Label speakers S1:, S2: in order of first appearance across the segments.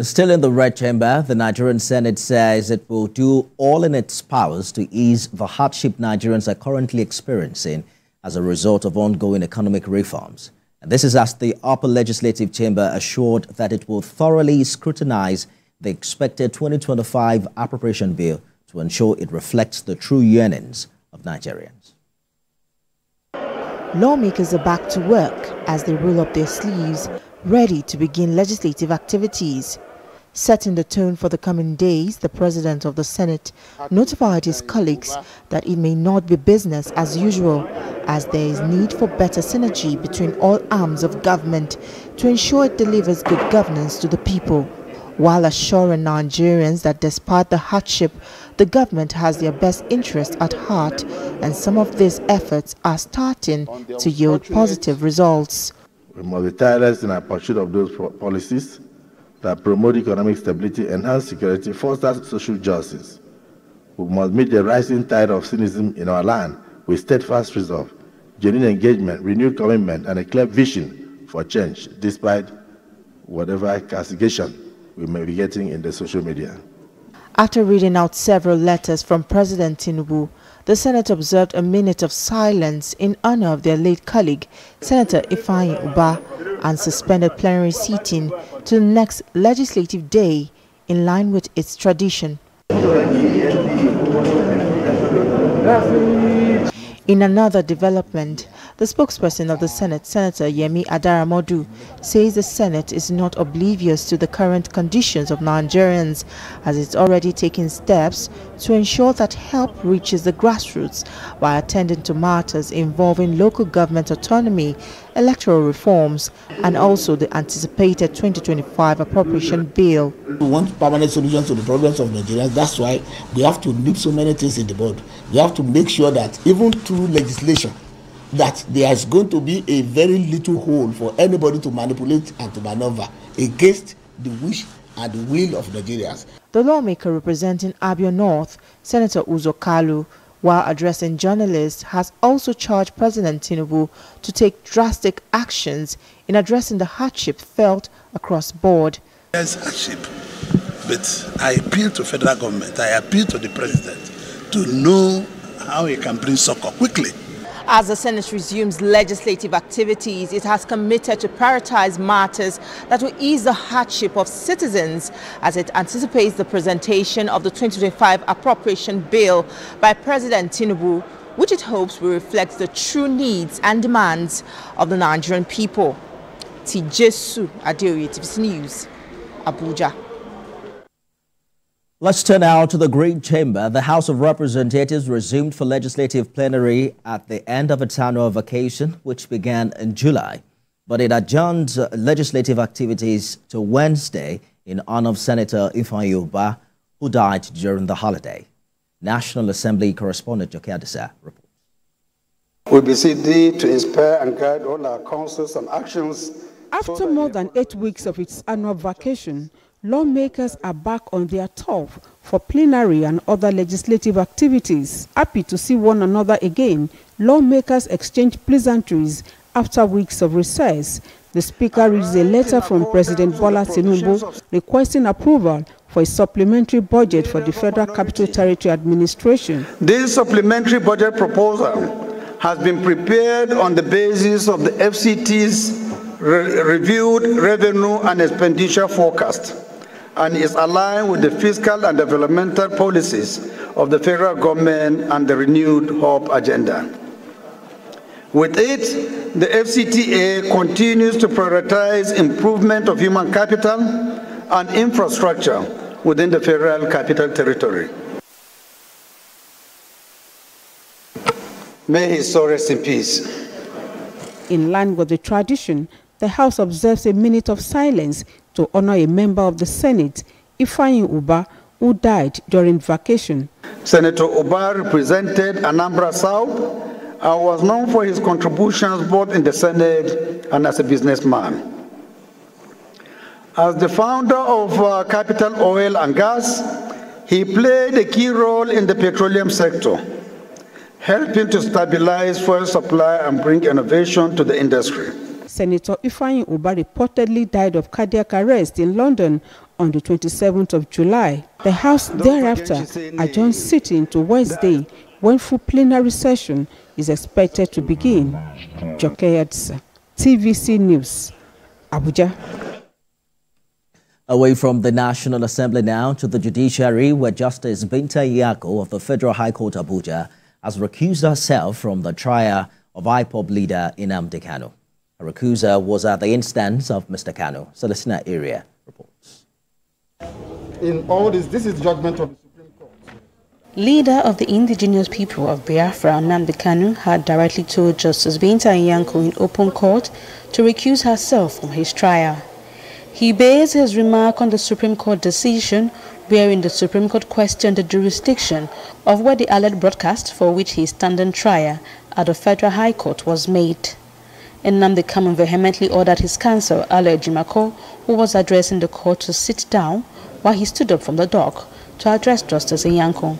S1: Still in the red chamber, the Nigerian Senate says it will do all in its powers to ease the hardship Nigerians are currently experiencing as a result of ongoing economic reforms. And this is as the upper legislative chamber assured that it will thoroughly scrutinize the expected 2025 appropriation bill to ensure it reflects the true yearnings of Nigerians.
S2: Lawmakers are back to work as they roll up their sleeves, ready to begin legislative activities. Setting the tone for the coming days, the President of the Senate notified his colleagues that it may not be business as usual, as there is need for better synergy between all arms of government to ensure it delivers good governance to the people, while assuring Nigerians that despite the hardship, the government has their best interest at heart, and some of these efforts are starting to yield positive results.
S3: We must be tireless in our pursuit of those policies that promote economic stability, enhance security, foster social justice. We must meet the rising tide of cynicism in our land with steadfast resolve, genuine engagement, renewed commitment, and a clear vision for change, despite whatever castigation we may be getting in the social media.
S2: After reading out several letters from President Tinubu, the Senate observed a minute of silence in honor of their late colleague, Senator Ifeanyi Ubah, and suspended plenary sitting to the next legislative day in line with its tradition. In another development, the spokesperson of the Senate, Senator Yemi Adaramodu, says the Senate is not oblivious to the current conditions of Nigerians, as it's already taking steps to ensure that help reaches the grassroots by attending to matters involving local government autonomy, electoral reforms, and also the anticipated 2025 appropriation bill.
S4: We want permanent solutions to the problems of Nigerians. That's why we have to nip so many things in the bud. We have to make sure that even through legislation, that there is going to be a very little hole for anybody to manipulate and to maneuver against the wish and the will of Nigerians.
S2: The lawmaker representing Abia North, Senator Uzo Kalu, while addressing journalists, has also charged President Tinubu to take drastic actions in addressing the hardship felt across board.
S5: There's hardship, but I appeal to federal government, I appeal to the president to know how he can bring succor quickly.
S2: As the Senate resumes legislative activities, it has committed to prioritize matters that will ease the hardship of citizens as it anticipates the presentation of the 2025 appropriation bill by President Tinubu, which it hopes will reflect the true needs and demands of the Nigerian people. TVC News, Abuja.
S1: Let's turn now to the Green Chamber. The House of Representatives resumed for legislative plenary at the end of its annual vacation, which began in July. But it adjourned legislative activities to Wednesday in honor of Senator Ifeanyi Ubah, who died during the holiday. National Assembly correspondent Joke Adisa reports.
S6: We beseech thee to inspire and guide all our counsels and actions.
S7: After more than 8 weeks of its annual vacation, lawmakers are back on their turf for plenary and other legislative activities. Happy to see one another again, lawmakers exchange pleasantries after weeks of recess. The Speaker reads a letter from President Bola Tinubu requesting approval for a supplementary budget for the Federal Capital Territory Administration.
S6: This supplementary budget proposal has been prepared on the basis of the FCT's reviewed revenue and expenditure forecast, and is aligned with the fiscal and developmental policies of the federal government and the renewed hope agenda. With it, the FCTA continues to prioritize improvement of human capital and infrastructure within the Federal Capital Territory. May his soul rest in peace.
S7: In line with the tradition, the House observes a minute of silence to honor a member of the Senate, Ifeanyi Ubah, who died during vacation.
S6: Senator Ubah represented Anambra South and was known for his contributions both in the Senate and as a businessman. As the founder of Capital Oil and Gas, he played a key role in the petroleum sector, helping to stabilize fuel supply and bring innovation to the industry.
S7: Senator Ifeanyi Ubah reportedly died of cardiac arrest in London on the 27th of July. The House thereafter adjourned sitting to Wednesday, when full plenary session is expected to begin. Joke Edsa, TVC News, Abuja.
S1: Away from the National Assembly now to the judiciary, where Justice Binta Nyako of the Federal High Court Abuja has recused herself from the trial of IPOB leader Nnamdi Kanu. Her recusal was at the instance of Mr. Kanu. Celestina Area reports.
S8: In all this is judgment of the Supreme Court.
S9: Leader of the indigenous people of Biafra, Nnamdi Kanu, had directly told Justice Binta Nyako in open court to recuse herself from his trial. He based his remark on the Supreme Court decision, wherein the Supreme Court questioned the jurisdiction of where the alleged broadcast for which he is standing trial at the Federal High Court was made. Nnamdi Kanu vehemently ordered his counsel, Ale Jimako, who was addressing the court, to sit down while he stood up from the dock to address Justice Nyako.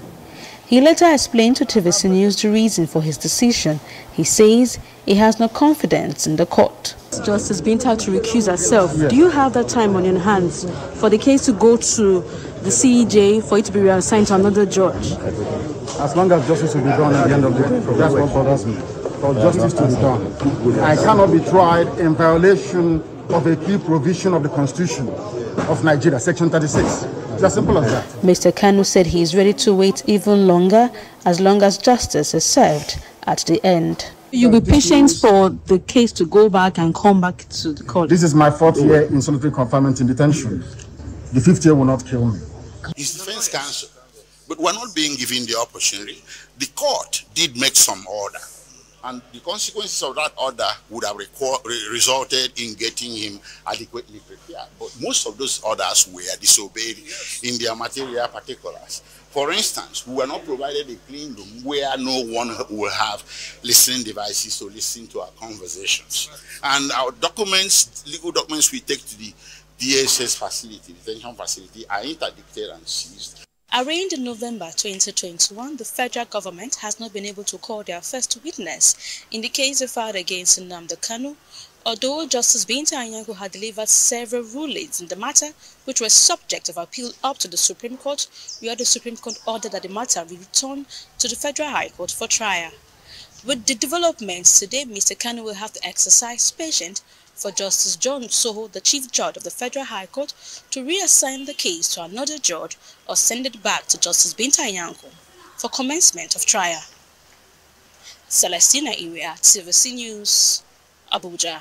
S9: He later explained to TVC News the reason for his decision. He says he has no confidence in the court.
S10: Justice Binta to recuse herself. Yes. Do you have that time on your hands for the case to go to the CEJ for it to be reassigned to another judge?
S8: As long as justice will be done at the end of the day, that's what bothers me. For justice to be done. I cannot be tried in violation of a key provision of the Constitution of Nigeria, Section 36. It's as simple as that.
S9: Mr. Kanu said he is ready to wait even longer as long as justice is served at the end.
S10: You'll be patient for the case to go back and come back to the court.
S8: This is my 4th year in solitary confinement in detention. The 5th year will not kill me.
S11: His defense counsel, but we're not being given the opportunity. The court did make some order, and the consequences of that order would have resulted in getting him adequately prepared. But most of those orders were disobeyed in their material particulars. For instance, we were not provided a clean room where no one will have listening devices to listen to our conversations. And our documents, legal documents we take to the DSS facility, detention facility, are interdicted and seized.
S9: Arraigned in November 2021, the federal government has not been able to call their first witness in the case they filed against Nnamdi Kanu, although Justice Binta Nyako had delivered several rulings in the matter, which were subject of appeal up to the Supreme Court, where the Supreme Court ordered that the matter be returned to the Federal High Court for trial. With the developments today, Mr. Kanu will have to exercise patience for Justice John Soho, the Chief Judge of the Federal High Court, to reassign the case to another judge or send it back to Justice Binta Nyako for commencement of trial. Celestina Area, TVC News, Abuja.